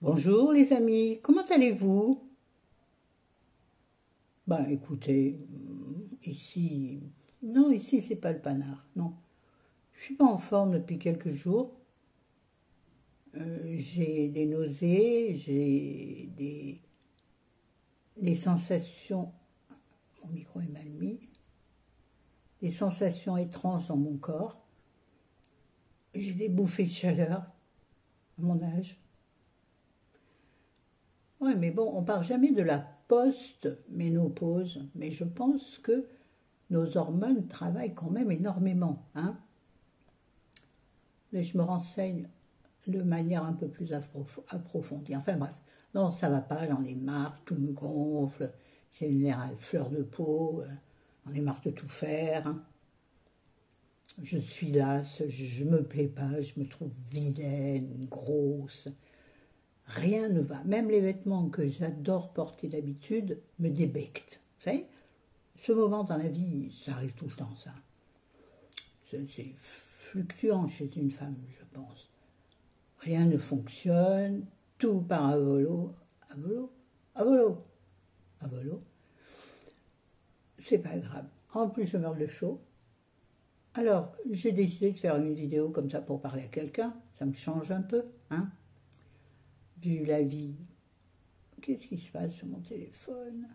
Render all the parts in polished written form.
Bonjour les amis, comment allez-vous? Ben écoutez, ici, non, ici c'est pas le panard, non. Je suis pas en forme depuis quelques jours. J'ai des nausées, j'ai des sensations, mon micro est mal mis, des sensations étranges dans mon corps. J'ai des bouffées de chaleur à mon âge. Ouais, mais bon, on parle jamais de la post-ménopause, mais je pense que nos hormones travaillent quand même énormément, hein. Mais je me renseigne de manière un peu plus approfondie. Enfin bref, non, ça va pas, j'en ai marre, tout me gonfle, j'ai une l'air à fleur de peau, j'en ai marre de tout faire, hein. Je suis lasse, je me plais pas, je me trouve vilaine, grosse, rien ne va. Même les vêtements que j'adore porter d'habitude me débectent. Vous savez, ce moment dans la vie, ça arrive tout le temps, ça. C'est fluctuant chez une femme, je pense. Rien ne fonctionne, tout part à volo, à volo, à volo, à volo. C'est pas grave. En plus, je meurs de chaud. Alors, j'ai décidé de faire une vidéo comme ça pour parler à quelqu'un. Ça me change un peu, hein. Vu la vie. Qu'est-ce qui se passe sur mon téléphone?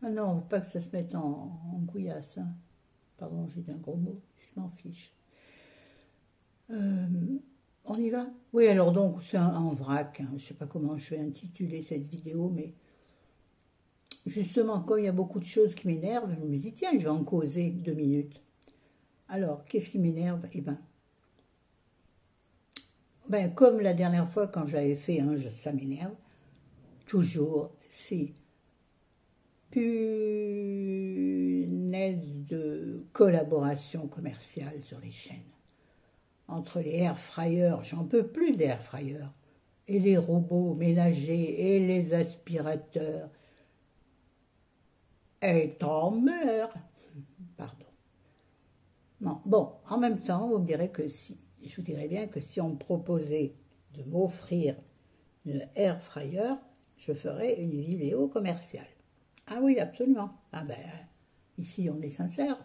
Ah non, pas que ça se mette en couillasse, hein. Pardon, j'ai dit un gros mot. Je m'en fiche. Euh, on y va? Oui, alors donc, c'est en vrac, hein. Je ne sais pas comment je vais intituler cette vidéo, mais justement, comme il y a beaucoup de choses qui m'énervent, je me dis, tiens, je vais en causer 2 minutes. Alors, qu'est-ce qui m'énerve? Eh ben, comme la dernière fois quand j'avais fait un ça m'énerve, toujours, c'est punaise de collaboration commerciale sur les chaînes. Entre les air fryers, j'en peux plus d'air fryers, et les robots ménagers et les aspirateurs. Et t'en meurs. Pardon. Non. Bon, en même temps, vous me direz que si, je vous dirais bien que si on me proposait de m'offrir une air fryer, je ferais une vidéo commerciale. Ah oui, absolument. Ah ben, ici on est sincère,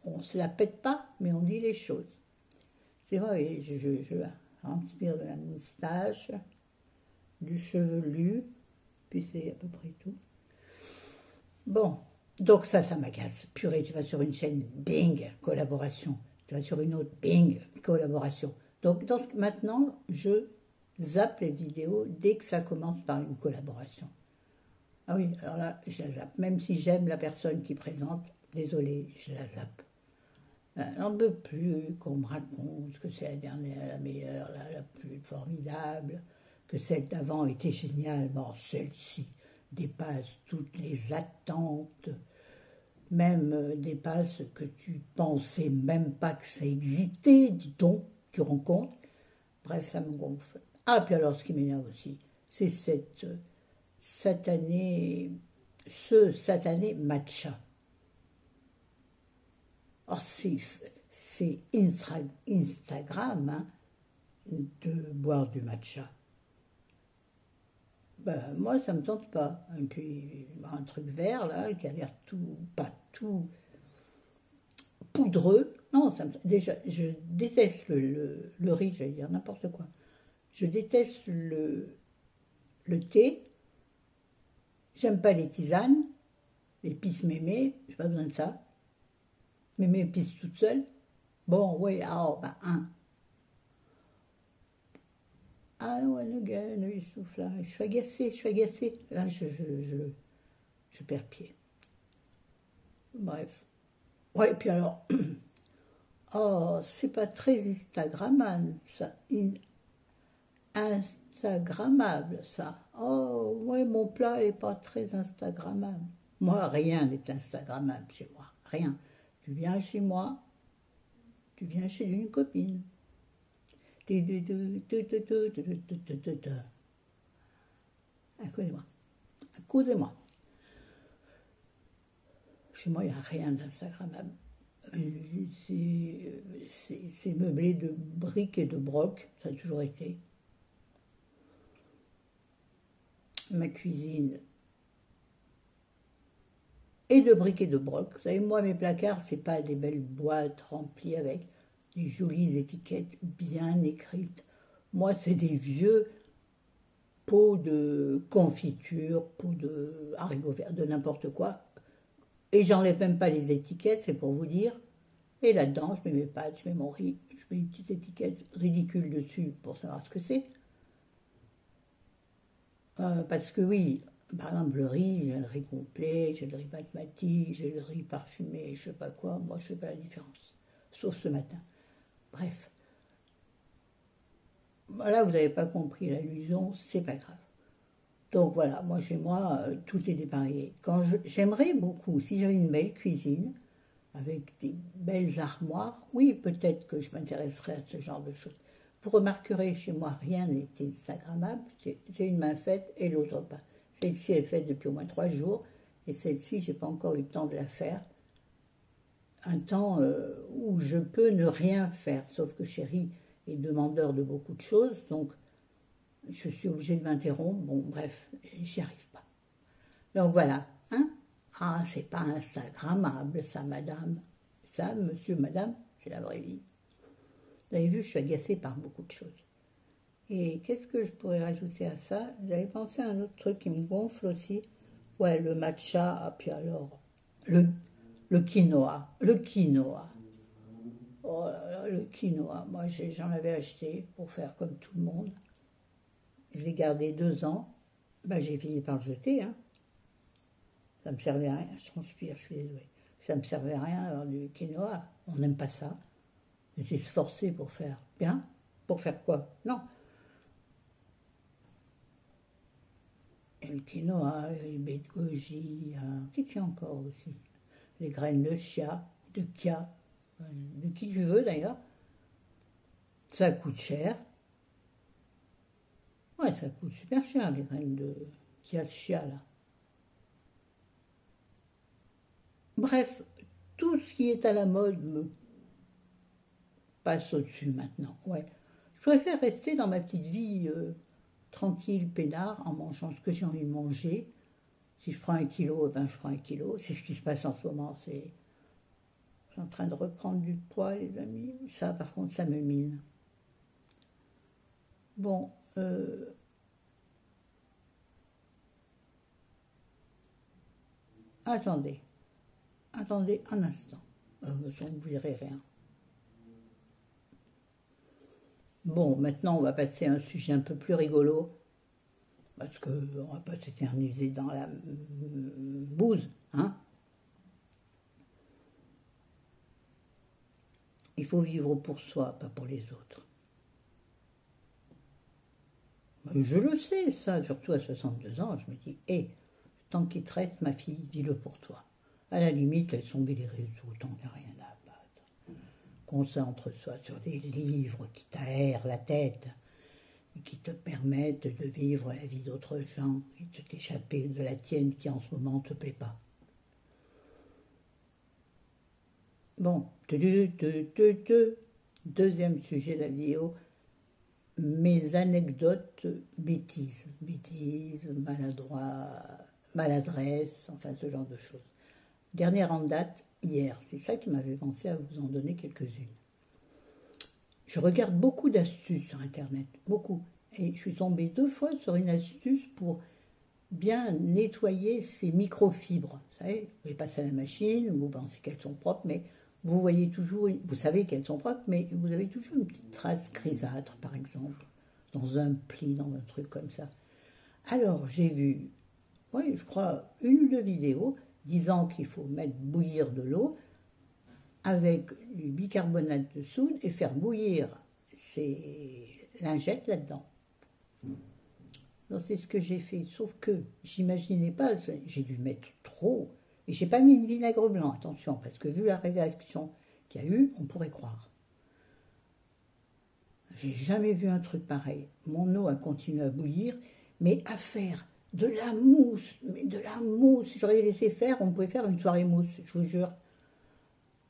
on ne se la pète pas, mais on dit les choses. C'est vrai, je inspire de la moustache, du chevelu, puis c'est à peu près tout. Bon, donc ça m'agace. Purée, tu vas sur une chaîne, bing, collaboration. Tu vas sur une autre, bing, collaboration. Donc maintenant, je zappe les vidéos dès que ça commence par une collaboration. Ah oui, alors là, je la zappe. Même si j'aime la personne qui présente, désolé, je la zappe. On ne peut plus qu'on me raconte que c'est la dernière, la meilleure, la plus formidable, que celle d'avant était géniale. Bon, celle-ci dépasse toutes les attentes, même dépasse que tu pensais même pas que ça existait, dit-on, tu rends compte. Bref, ça me gonfle. Ah, puis alors, ce qui m'énerve aussi, c'est cette satanée, ce satané matcha. Or, c'est Instagram, hein, de boire du matcha. Ben, moi, ça me tente pas. Et puis, un truc vert, là, qui a l'air tout, pas tout poudreux. Non, déjà, je déteste le riz, j'allais dire n'importe quoi. Je déteste le thé. J'aime pas les tisanes, les pisse mémé, j'ai pas besoin de ça. Mémé pisse toute seule. Bon, oui, alors, ben, un. Ah ouais, le gars, il souffle là. Je suis agacée, je suis agacée. Là, je perds pied. Bref. Ouais, et puis alors, oh, c'est pas très Instagrammable, ça. Instagrammable, ça. Oh, ouais, mon plat est pas très Instagrammable. Moi, rien n'est Instagrammable chez moi. Rien. Tu viens chez moi, tu viens chez une copine. Écoutez-moi. Écoutez-moi. Chez moi, il n'y a rien d'Instagrammable. C'est meublé de briques et de brocs, ça a toujours été. ma cuisine est de briques et de broc. Vous savez, moi, mes placards, c'est pas des belles boîtes remplies avec des jolies étiquettes bien écrites. Moi, c'est des vieux pots de confiture, pots de haricots verts, de n'importe quoi. Et j'enlève même pas les étiquettes, c'est pour vous dire. Et là-dedans, je mets mes pâtes, je mets mon riz, je mets une petite étiquette ridicule dessus pour savoir ce que c'est. Parce que oui, par exemple, le riz, j'ai le riz complet, j'ai le riz basmati, j'ai le riz parfumé, je sais pas quoi, moi je fais pas la différence. Sauf ce matin. Bref. Là, vous n'avez pas compris l'allusion, c'est pas grave. Donc voilà, moi chez moi, tout est dépareillé. J'aimerais beaucoup, si j'avais une belle cuisine, avec des belles armoires, oui, peut-être que je m'intéresserais à ce genre de choses. Vous remarquerez, chez moi, rien n'est instagrammable. J'ai une main faite et l'autre pas. Celle-ci est faite depuis au moins 3 jours, et celle-ci, je n'ai pas encore eu le temps de la faire. Un temps où je peux ne rien faire, sauf que chérie est demandeur de beaucoup de choses, donc je suis obligée de m'interrompre. Bon, bref, j'y arrive pas. Donc voilà, hein? Ah, c'est pas instagrammable, ça, madame. Ça, monsieur, madame, c'est la vraie vie. Vous avez vu, je suis agacée par beaucoup de choses. Et qu'est-ce que je pourrais rajouter à ça? J'avais pensé à un autre truc qui me gonfle aussi. Ouais, le matcha, ah, puis alors, le quinoa. Le quinoa. Oh là là, le quinoa. Moi, j'en avais acheté pour faire comme tout le monde. Je l'ai gardé 2 ans. Ben, j'ai fini par le jeter, hein. Ça me servait à rien. Je transpire, je suis désolée. Ça me servait à rien d'avoir du quinoa. On n'aime pas ça. Mais c'est se forcer pour faire. Bien. Pour faire quoi? Non. Et le quinoa, les baies de goji, qu'est-ce qu'il y a encore aussi? Les graines de chia, de kia, de qui tu veux d'ailleurs. Ça coûte cher. Ouais, ça coûte super cher, les graines de kia de chia, là. Bref, tout ce qui est à la mode me passe au-dessus maintenant. Ouais. Je préfère rester dans ma petite vie tranquille, peinard, en mangeant ce que j'ai envie de manger. Si je prends 1 kilo, ben je prends 1 kilo. C'est ce qui se passe en ce moment. Je suis en train de reprendre du poids, les amis. Ça, par contre, ça me mine. Bon, attendez. Attendez un instant. Vous ne verrez rien. Bon, maintenant, on va passer à un sujet un peu plus rigolo. Parce qu'on ne va pas s'éterniser dans la bouse, hein. Il faut vivre pour soi, pas pour les autres. Je le sais, ça, surtout à 62 ans, je me dis, hé, tant qu'il te reste, ma fille, dis-le pour toi. À la limite, laisse tomber les réseaux, t'en as rien à battre. Concentre-toi sur des livres qui t'aèrent la tête, et qui te permettent de vivre la vie d'autres gens, et de t'échapper de la tienne qui en ce moment ne te plaît pas. Bon, deuxième sujet de la vidéo, mes anecdotes bêtises, maladresse, enfin ce genre de choses. Dernière en date, hier, c'est ça qui m'avait pensé à vous en donner quelques-unes. Je regarde beaucoup d'astuces sur Internet, beaucoup. Et je suis tombée 2 fois sur une astuce pour bien nettoyer ces microfibres. Vous savez, vous les passez à la machine, vous pensez qu'elles sont propres, mais vous voyez toujours, vous savez qu'elles sont propres, mais vous avez toujours une petite trace grisâtre, par exemple, dans un pli, dans un truc comme ça. Alors, j'ai vu, oui, je crois, 1 ou 2 vidéos disant qu'il faut mettre bouillir de l'eau avec du bicarbonate de soude et faire bouillir ces lingettes là-dedans. Donc c'est ce que j'ai fait, sauf que j'imaginais pas, j'ai dû mettre trop, et j'ai pas mis de vinaigre blanc, attention, parce que vu la réaction qu'il y a eu, on pourrait croire. J'ai jamais vu un truc pareil. Mon eau a continué à bouillir, mais à faire de la mousse, mais de la mousse. Si j'aurais laissé faire, on pouvait faire une soirée mousse, je vous jure.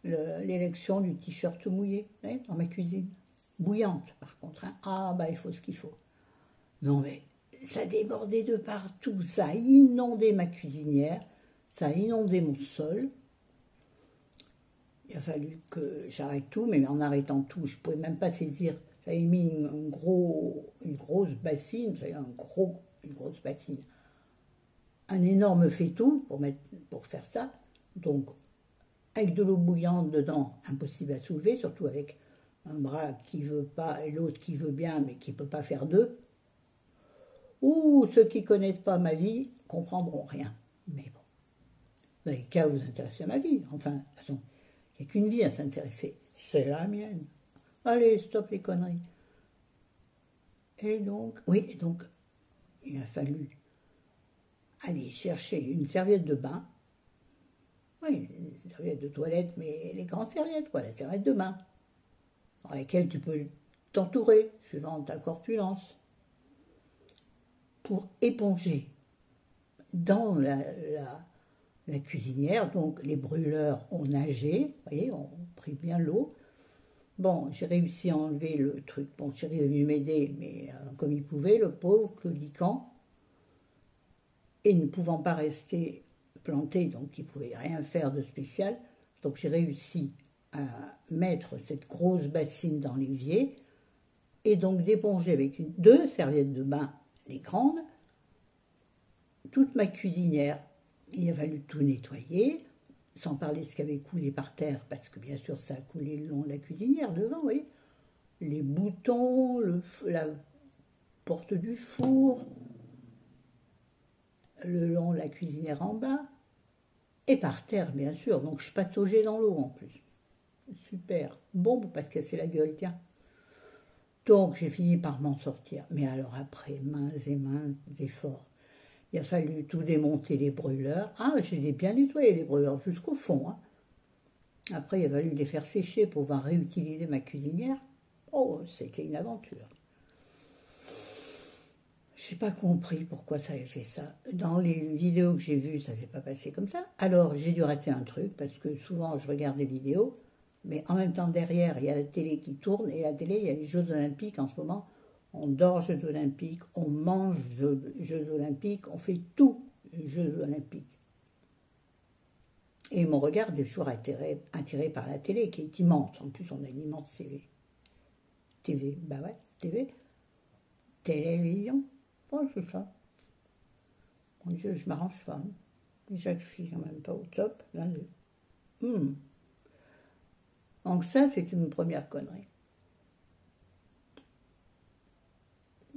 L'élection du t-shirt mouillé, vous dans ma cuisine. Bouillante, par contre. Hein. Ah, bah, il faut ce qu'il faut. Non, mais ça débordait de partout, ça a inondé ma cuisinière, ça a inondé mon sol. Il a fallu que j'arrête tout, mais en arrêtant tout, je ne pouvais même pas saisir. J'avais mis une grosse bassine, une grosse bassine, un énorme faitout pour faire ça. Donc, avec de l'eau bouillante dedans, impossible à soulever, surtout avec un bras qui ne veut pas et l'autre qui veut bien, mais qui ne peut pas faire deux. Ou ceux qui ne connaissent pas ma vie comprendront rien. Mais bon, vous n'avez qu'à vous intéresser à ma vie. Enfin, de toute façon, il n'y a qu'une vie à s'intéresser. C'est la mienne. Allez, stop les conneries. Et donc, il a fallu aller chercher une serviette de bain. Oui, une serviette de toilette, mais les grandes serviettes, quoi, la serviette de bain, dans laquelle tu peux t'entourer, suivant ta corpulence, pour éponger dans la cuisinière. Donc les brûleurs ont nagé, vous voyez, ont pris bien l'eau. Bon, j'ai réussi à enlever le truc. Bon, Thierry est venu m'aider, mais comme il pouvait, le pauvre, claudiquant, et ne pouvant pas rester planté, donc il ne pouvait rien faire de spécial. Donc j'ai réussi à mettre cette grosse bassine dans l'évier, et donc d'éponger avec deux serviettes de bain, les grandes, toute ma cuisinière. Il a fallu tout nettoyer, sans parler de ce qui avait coulé par terre, parce que bien sûr ça a coulé le long de la cuisinière devant, vous voyez. Les boutons, la porte du four, le long de la cuisinière en bas, et par terre bien sûr, donc je pataugeais dans l'eau en plus. Super, bon pour pas se casser la gueule, tiens. Donc j'ai fini par m'en sortir, mais alors après, mains efforts. Il a fallu tout démonter les brûleurs. Ah, j'ai bien nettoyé les brûleurs jusqu'au fond. Hein. Après, il a fallu les faire sécher pour pouvoir réutiliser ma cuisinière. Oh, c'était une aventure. Je n'ai pas compris pourquoi ça avait fait ça. Dans les vidéos que j'ai vues, ça ne s'est pas passé comme ça. Alors, j'ai dû rater un truc, parce que souvent, je regarde des vidéos, mais en même temps, derrière, il y a la télé qui tourne, et la télé, il y a les Jeux Olympiques en ce moment. On dort Jeux Olympiques, on mange Jeux Olympiques, on fait tout Jeux Olympiques. Et mon regard est toujours attiré par la télé, qui est immense. En plus, on a une immense TV, bah ouais, TV. Télévision, oh, c'est ça. Mon Dieu, je m'arrange pas. Hein. Déjà que je suis quand même pas au top. Là, Donc ça, c'est une première connerie.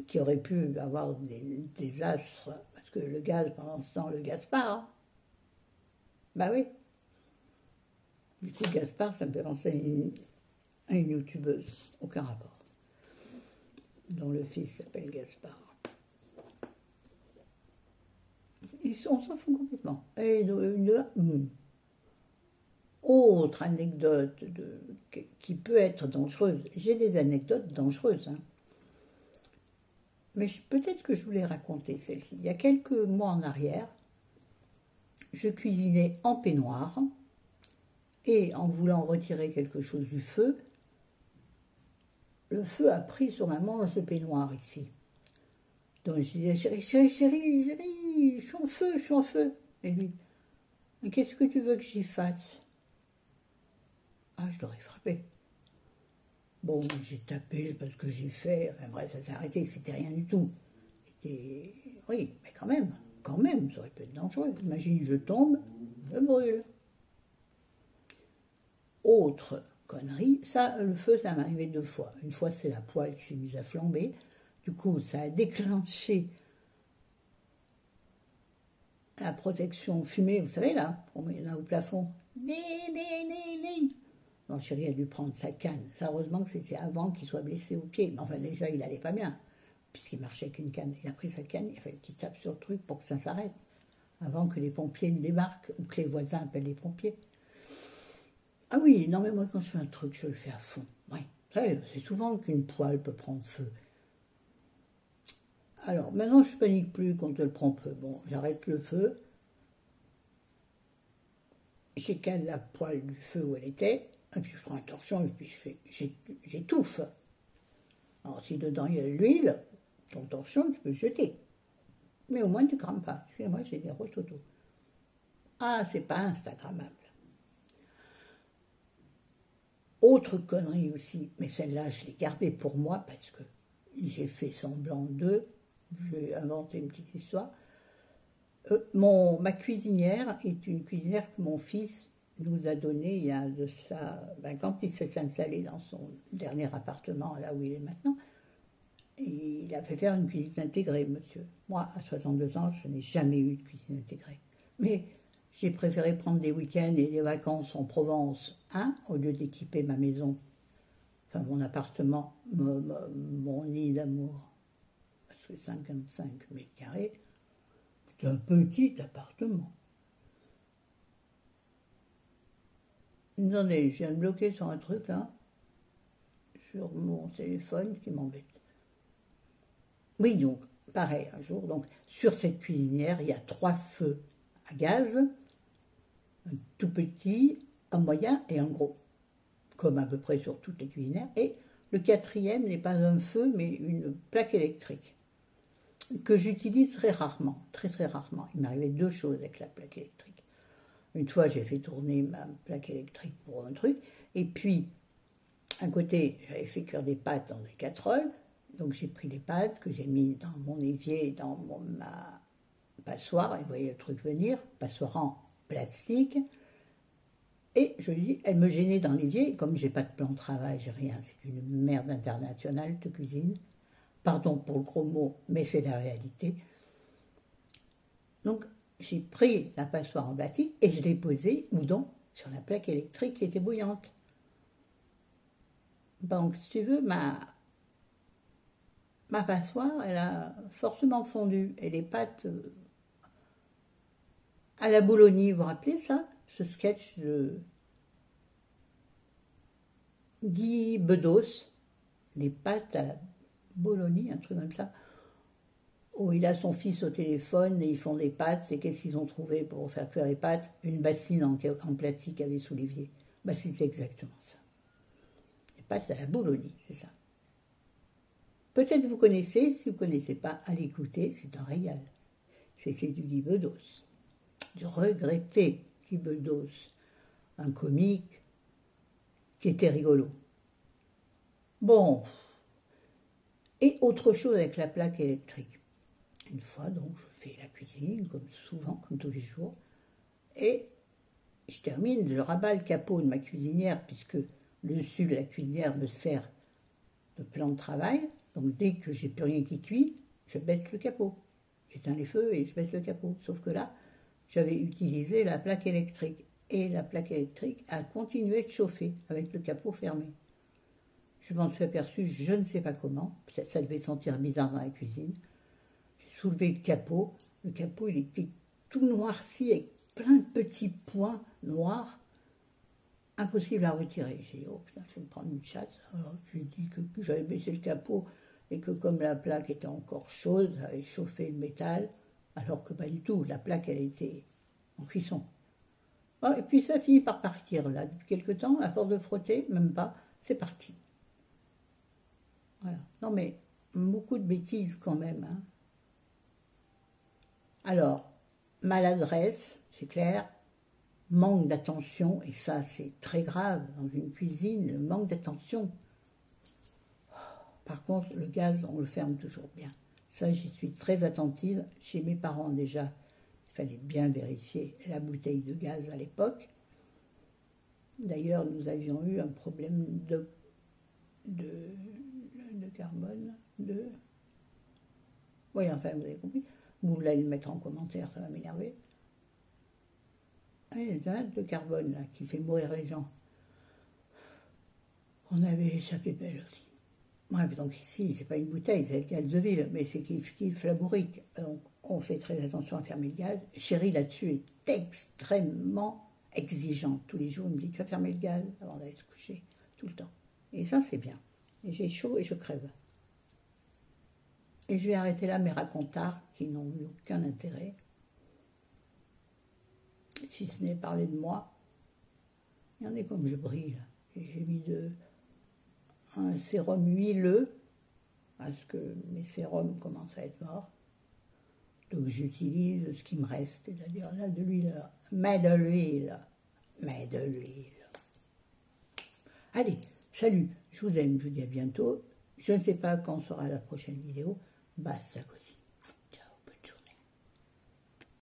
Qui aurait pu avoir des désastres, parce que le gaz, pendant ce temps, le Gaspard. Bah oui. Du coup, Gaspard, ça me fait penser à une youtubeuse. Aucun rapport. Dont le fils s'appelle Gaspard. On s'en fout complètement. Et autre anecdote qui peut être dangereuse. J'ai des anecdotes dangereuses. Hein. Mais peut-être que je voulais raconter celle-ci. Il y a quelques mois en arrière, je cuisinais en peignoir et en voulant retirer quelque chose du feu, le feu a pris sur ma manche de peignoir ici. Donc je disais, chérie, je suis en feu. Et lui, mais qu'est-ce que tu veux que j'y fasse? Ah, je l'aurais frappé. Bon, j'ai tapé, je sais pas ce que j'ai fait, enfin bref, ça s'est arrêté, c'était rien du tout. Oui, mais quand même, ça aurait pu être dangereux. Imagine, je tombe, je brûle. Autre connerie, ça, le feu, ça m'est arrivé 2 fois. Une fois, c'est la poêle qui s'est mise à flamber. Du coup, ça a déclenché la protection fumée, vous savez, là au plafond. Donc, chérie a dû prendre sa canne. Ça, heureusement que c'était avant qu'il soit blessé au pied. Mais enfin, déjà, il n'allait pas bien, puisqu'il marchait avec une canne. Il a pris sa canne, il a fallu qu'il tape sur le truc pour que ça s'arrête, avant que les pompiers ne débarquent, ou que les voisins appellent les pompiers. Ah oui, non, mais moi, quand je fais un truc, je le fais à fond. Oui, c'est souvent qu'une poêle peut prendre feu. Alors, maintenant, je ne panique plus quand elle prend feu. Bon, j'arrête le feu. J'écale la poêle du feu où elle était. Et puis je prends un torchon et puis j'étouffe. Alors si dedans il y a de l'huile, ton torchon tu peux le jeter. Mais au moins, tu crames pas. Excusez-moi, j'ai des rototos. Ah, c'est pas Instagrammable. Autre connerie aussi, mais celle-là, je l'ai gardée pour moi parce que j'ai fait semblant d'eux. J'ai inventé une petite histoire. Ma cuisinière est une cuisinière que mon fils nous a donnée il y a de ça, quand il s'est installé dans son dernier appartement, là où il est maintenant. Et il a fait faire une cuisine intégrée, monsieur. Moi, à 62 ans, je n'ai jamais eu de cuisine intégrée. Mais j'ai préféré prendre des week-ends et des vacances en Provence, au lieu d'équiper ma maison, enfin mon appartement, mon lit d'amour. Parce que 55 mètres carrés, c'est un petit appartement. Attendez, je viens de bloquer sur un truc là, sur mon téléphone qui m'embête. Oui, donc, pareil, un jour, donc, sur cette cuisinière, il y a 3 feux à gaz, un tout petit, un moyen et un gros, comme à peu près sur toutes les cuisinières. Et le 4e n'est pas un feu, mais une plaque électrique, que j'utilise très rarement, très très rarement. Il m'arrivait 2 choses avec la plaque électrique. Une fois, j'ai fait tourner ma plaque électrique pour un truc, et puis, à côté, j'avais fait cuire des pâtes dans des casseroles. Donc j'ai pris les pâtes que j'ai mis dans mon évier, dans ma passoire, et vous voyez le truc venir, passoire en plastique. Et je lui dis, elle me gênait dans l'évier, comme j'ai pas de plan de travail, j'ai rien, c'est une merde internationale de cuisine. Pardon pour le gros mot, mais c'est la réalité. Donc j'ai pris la passoire en plastique et je l'ai posée, moudon, sur la plaque électrique qui était bouillante. Donc si tu veux, ma passoire, elle a fortement fondu. Et les pâtes à la bologna, vous vous rappelez ça? Ce sketch de Guy Bedos, les pâtes à la bologna, un truc comme ça, où il a son fils au téléphone et ils font des pâtes. Et qu'est-ce qu'ils ont trouvé pour faire cuire les pâtes? Une bassine en plastique qu'il y avait sous l'évier. C'est exactement ça. Les pâtes à la bologna, c'est ça. Peut-être vous connaissez, si vous ne connaissez pas, allez écouter, c'est un régal. C'est du Guy Bedos. Du regretté Guy Bedos, un comique qui était rigolo. Bon, et autre chose avec la plaque électrique. Une fois, donc, je fais la cuisine, comme souvent, comme tous les jours, et je termine, je rabats le capot de ma cuisinière, puisque le dessus de la cuisinière me sert de plan de travail, donc dès que j'ai plus rien qui cuit, je baisse le capot. J'éteins les feux et je baisse le capot. Sauf que là, j'avais utilisé la plaque électrique. Et la plaque électrique a continué de chauffer avec le capot fermé. Je m'en suis aperçu, je ne sais pas comment, peut-être ça devait sentir bizarre dans la cuisine. J'ai soulevé le capot il était tout noirci avec plein de petits points noirs, impossible à retirer. J'ai dit, oh putain, je vais me prendre une chasse. Alors j'ai dit que j'avais baissé le capot et que comme la plaque était encore chaude, ça avait chauffé le métal, alors que pas du tout, la plaque elle était en cuisson. Oh, et puis ça finit par partir là, depuis quelque temps, à force de frotter, même pas, c'est parti. Voilà. Non mais, beaucoup de bêtises quand même. Alors, maladresse, c'est clair, manque d'attention, et ça c'est très grave dans une cuisine, le manque d'attention. Par contre, le gaz, on le ferme toujours bien. Ça, j'y suis très attentive. Chez mes parents déjà, il fallait bien vérifier la bouteille de gaz à l'époque. D'ailleurs, nous avions eu un problème de carbone, oui, enfin, vous avez compris. Vous allez le mettre en commentaire, ça va m'énerver. Il y a de carbone, là, qui fait mourir les gens. On avait échappé belle aussi. Bref, donc ici, c'est pas une bouteille, c'est le gaz de ville, mais c'est kiff la bourrique. Donc, on fait très attention à fermer le gaz. Chérie, là-dessus, est extrêmement exigeante. Tous les jours, il me dit, tu vas fermer le gaz avant d'aller se coucher, tout le temps. Et ça, c'est bien. Et j'ai chaud et je crève. Et je vais arrêter là mes racontards qui n'ont eu aucun intérêt, si ce n'est parler de moi. Regardez comme je brille. J'ai mis un sérum huileux, parce que mes sérums commencent à être morts. Donc j'utilise ce qui me reste, c'est-à-dire là de l'huile, mais de l'huile, mais de l'huile. Allez, salut, je vous aime, je vous dis à bientôt. Je ne sais pas quand sera la prochaine vidéo. Basta così.